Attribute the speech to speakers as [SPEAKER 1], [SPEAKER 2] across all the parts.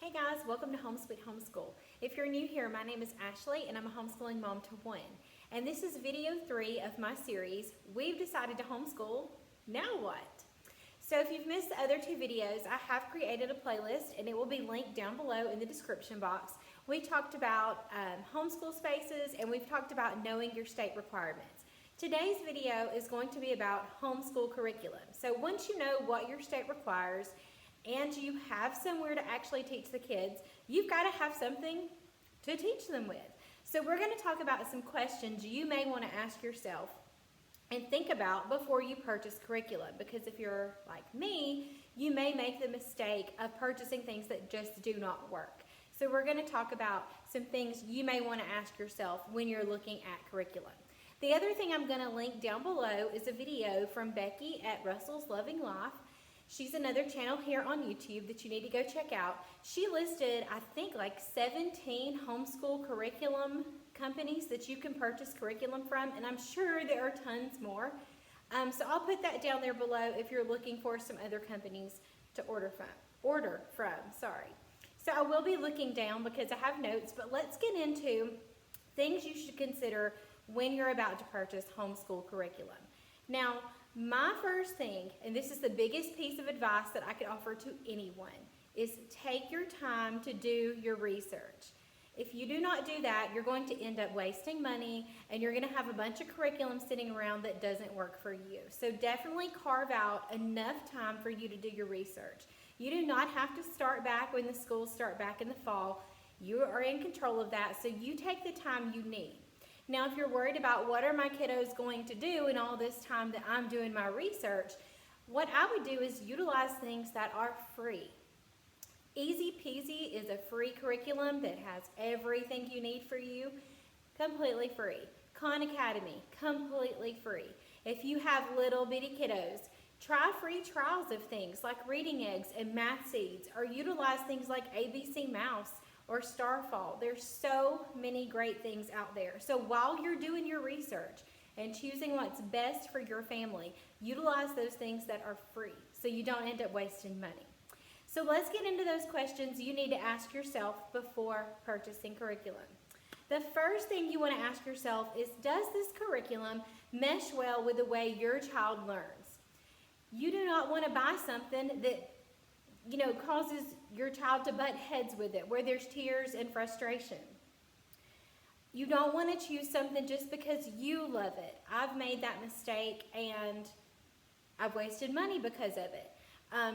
[SPEAKER 1] Hey guys, welcome to Home Sweet Homeschool. If you're new here, my name is Ashley and I'm a homeschooling mom to one. And this is video 3 of my series, We've Decided to Homeschool, Now What? So if you've missed the other 2 videos, I have created a playlist and it will be linked down below in the description box. We talked about homeschool spaces and we've talked about knowing your state requirements. Today's video is going to be about homeschool curriculum. So once you know what your state requires, and you have somewhere to actually teach the kids, you've got to have something to teach them with. So we're going to talk about some questions you may want to ask yourself and think about before you purchase curriculum. Because if you're like me, you may make the mistake of purchasing things that just do not work. So we're going to talk about some things you may want to ask yourself when you're looking at curriculum. The other thing I'm going to link down below is a video from Becky at Russell's Loving Life. She's another channel here on YouTube that you need to go check out. She listed, I think, like 17 homeschool curriculum companies that you can purchase curriculum from, and I'm sure there are tons more. So I'll put that down there below if you're looking for some other companies to order from. So I will be looking down because I have notes, but let's get into things you should consider when you're about to purchase homeschool curriculum. Now, my first thing, and this is the biggest piece of advice that I could offer to anyone, is take your time to do your research. If you do not do that, you're going to end up wasting money and you're going to have a bunch of curriculum sitting around that doesn't work for you. So definitely carve out enough time for you to do your research. You do not have to start back when the schools start back in the fall. You are in control of that, so you take the time you need. Now, if you're worried about what are my kiddos going to do in all this time that I'm doing my research, what I would do is utilize things that are free. Easy Peasy is a free curriculum that has everything you need for you, completely free. Khan Academy, completely free. If you have little bitty kiddos, try free trials of things like Reading Eggs and Math Seeds, or utilize things like ABC Mouse or Starfall. There's so many great things out there. So while you're doing your research and choosing what's best for your family, utilize those things that are free so you don't end up wasting money. So let's get into those questions you need to ask yourself before purchasing curriculum. The first thing you want to ask yourself is, does this curriculum mesh well with the way your child learns? You do not want to buy something that causes your child to butt heads with it, where there's tears and frustration. You don't want to choose something just because you love it. I've made that mistake and I've wasted money because of it.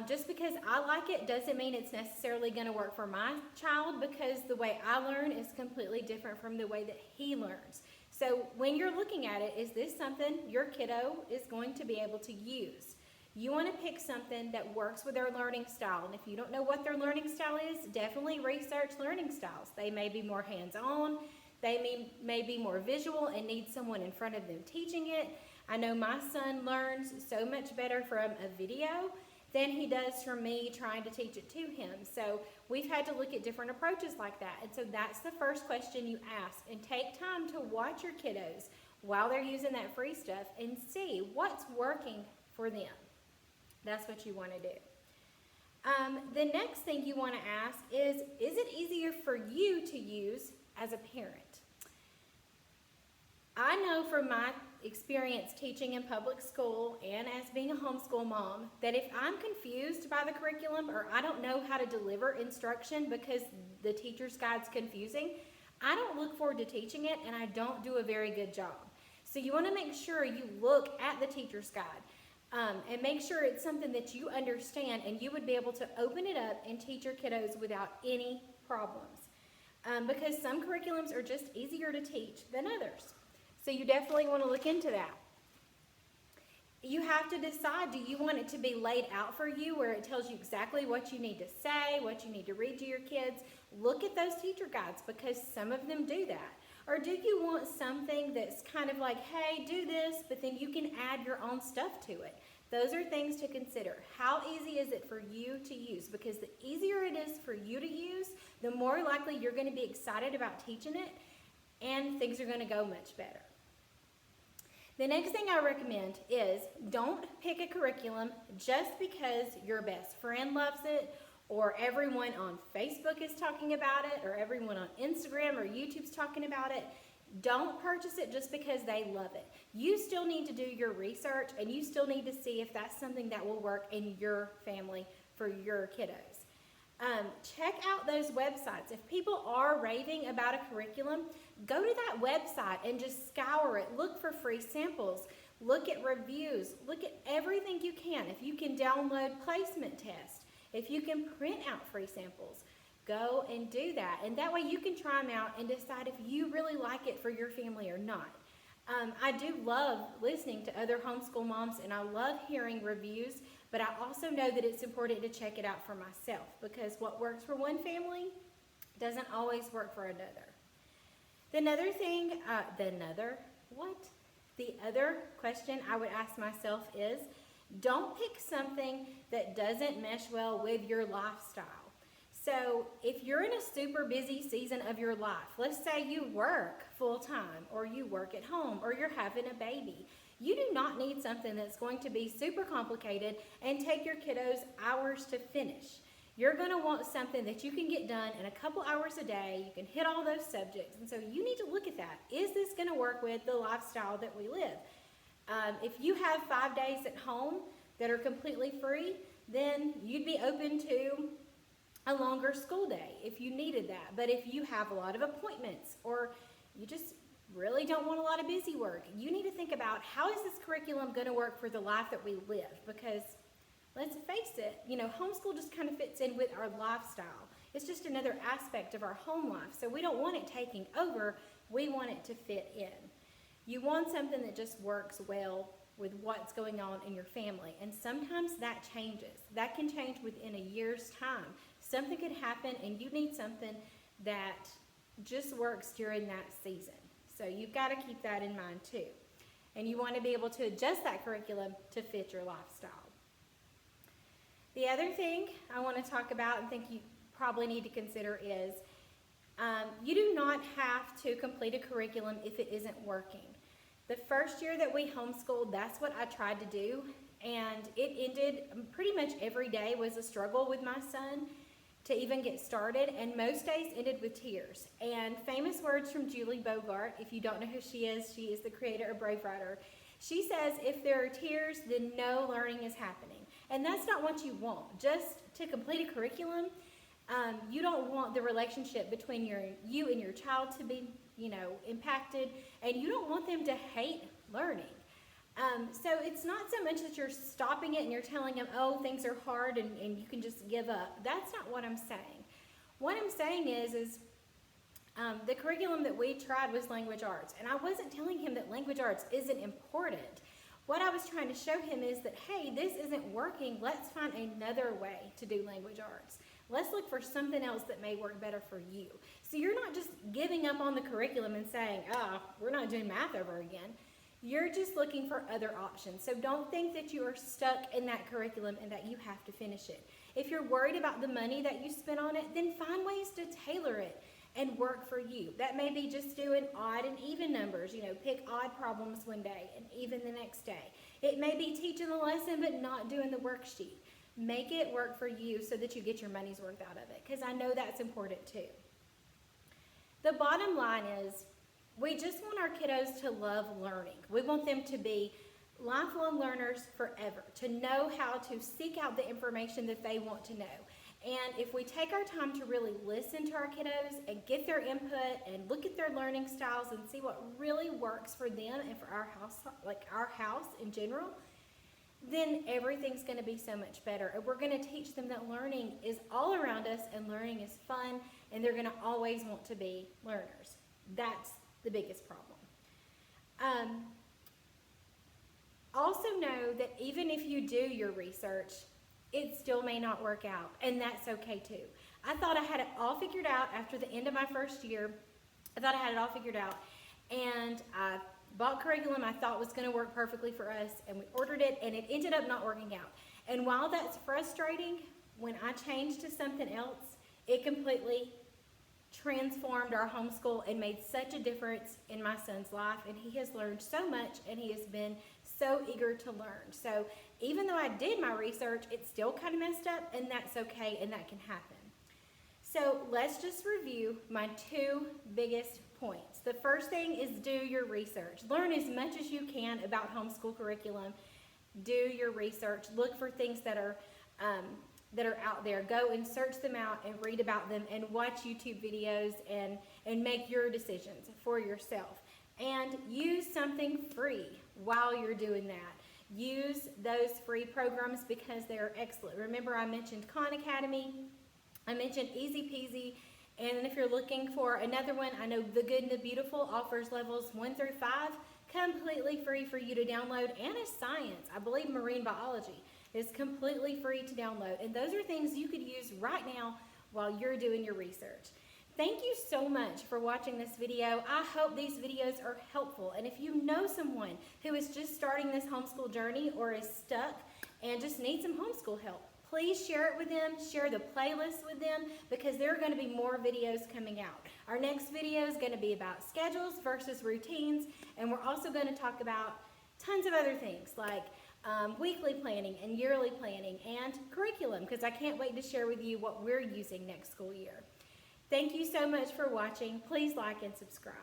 [SPEAKER 1] Just because I like it doesn't mean it's necessarily going to work for my child, because the way I learn is completely different from the way that he learns. So when you're looking at it, is this something your kiddo is going to be able to use? You want to pick something that works with their learning style. And if you don't know what their learning style is, definitely research learning styles. They may be more hands-on. They may be more visual and need someone in front of them teaching it. I know my son learns so much better from a video than he does from me trying to teach it to him. So we've had to look at different approaches like that. And so that's the first question you ask. And take time to watch your kiddos while they're using that free stuff and see what's working for them. That's what you want to do. The next thing you want to ask is it easier for you to use as a parent? I know from my experience teaching in public school and as being a homeschool mom that if I'm confused by the curriculum or I don't know how to deliver instruction because the teacher's guide's confusing, I don't look forward to teaching it and I don't do a very good job. So you want to make sure you look at the teacher's guide. And make sure it's something that you understand and you would be able to open it up and teach your kiddos without any problems. Because some curriculums are just easier to teach than others. So you definitely want to look into that. You have to decide, do you want it to be laid out for you where it tells you exactly what you need to say, what you need to read to your kids? Look at those teacher guides because some of them do that. Or do you want something that's kind of like, hey, do this, but then you can add your own stuff to it? Those are things to consider. How easy is it for you to use? Because the easier it is for you to use, the more likely you're going to be excited about teaching it, and things are going to go much better. The next thing I recommend is don't pick a curriculum just because your best friend loves it or everyone on Facebook is talking about it, or everyone on Instagram or YouTube's talking about it. Don't purchase it just because they love it. You still need to do your research, and you still need to see if that's something that will work in your family for your kiddos. Check out those websites. If people are raving about a curriculum, go to that website and just scour it. Look for free samples. Look at reviews. Look at everything you can. If you can download placement tests, if you can print out free samples, go and do that. And that way you can try them out and decide if you really like it for your family or not. I do love listening to other homeschool moms, and I love hearing reviews, but I also know that it's important to check it out for myself, because what works for one family doesn't always work for another. The other question I would ask myself is, don't pick something that doesn't mesh well with your lifestyle. So if you're in a super busy season of your life, let's say you work full-time, or you work at home, or you're having a baby, you do not need something that's going to be super complicated and take your kiddos hours to finish. You're going to want something that you can get done in a couple hours a day. You can hit all those subjects. And so you need to look at that. Is this going to work with the lifestyle that we live? If you have 5 days at home that are completely free, then you'd be open to a longer school day if you needed that. But if you have a lot of appointments, or you just really don't want a lot of busy work, you need to think about, how is this curriculum going to work for the life that we live? Because let's face it, homeschool just kind of fits in with our lifestyle. It's just another aspect of our home life. So we don't want it taking over. We want it to fit in. You want something that just works well with what's going on in your family. And sometimes that changes. That can change within a year's time. Something could happen, and you need something that just works during that season. So you've got to keep that in mind too. And you want to be able to adjust that curriculum to fit your lifestyle. The other thing I want to talk about, and think you probably need to consider, is you do not have to complete a curriculum if it isn't working. The first year that we homeschooled, that's what I tried to do, and it ended, pretty much every day was a struggle with my son to even get started, and most days ended with tears. And famous words from Julie Bogart, if you don't know who she is the creator of Brave Writer. She says, if there are tears, then no learning is happening. And that's not what you want. Just to complete a curriculum, you don't want the relationship between you and your child to be, impacted, and you don't want them to hate learning. So it's not so much that you're stopping it and you're telling them, oh, things are hard and you can just give up. That's not what I'm saying. What I'm saying is the curriculum that we tried was language arts, and I wasn't telling him that language arts isn't important. What I was trying to show him is that, hey, this isn't working. Let's find another way to do language arts. Let's look for something else that may work better for you. So you're not just giving up on the curriculum and saying, we're not doing math over again. You're just looking for other options. So don't think that you are stuck in that curriculum and that you have to finish it. If you're worried about the money that you spend on it, then find ways to tailor it and work for you. That may be just doing odd and even numbers. Pick odd problems one day and even the next day. It may be teaching the lesson but not doing the worksheet. Make it work for you so that you get your money's worth out of it, because I know that's important too. The bottom line is, we just want our kiddos to love learning. We want them to be lifelong learners forever, to know how to seek out the information that they want to know. And if we take our time to really listen to our kiddos and get their input and look at their learning styles and see what really works for them and for our house in general, then everything's going to be so much better. And we're going to teach them that learning is all around us and learning is fun, and they're going to always want to be learners. That's the biggest problem. Also know that even if you do your research, it still may not work out, and that's okay too. I thought I had it all figured out after the end of my first year. I thought I had it all figured out, and I bought curriculum I thought was going to work perfectly for us, and we ordered it, and it ended up not working out. And while that's frustrating, when I changed to something else, it completely transformed our homeschool and made such a difference in my son's life, and he has learned so much, and he has been so eager to learn. So even though I did my research, it's still kind of messed up, and that's okay, and that can happen. So let's just review my 2 biggest points. The first thing is do your research. Learn as much as you can about homeschool curriculum. Do your research. Look for things that are out there. Go and search them out and read about them and watch YouTube videos and make your decisions for yourself. And use something free while you're doing that. Use those free programs because they're excellent. Remember, I mentioned Khan Academy. I mentioned Easy Peasy. And if you're looking for another one, I know The Good and the Beautiful offers levels 1 through 5 completely free for you to download. And a science, I believe marine biology, is completely free to download. And those are things you could use right now while you're doing your research. Thank you so much for watching this video. I hope these videos are helpful. And if you know someone who is just starting this homeschool journey or is stuck and just needs some homeschool help, please share it with them, share the playlist with them, because there are going to be more videos coming out. Our next video is going to be about schedules versus routines, and we're also going to talk about tons of other things like weekly planning and yearly planning and curriculum, because I can't wait to share with you what we're using next school year. Thank you so much for watching. Please like and subscribe.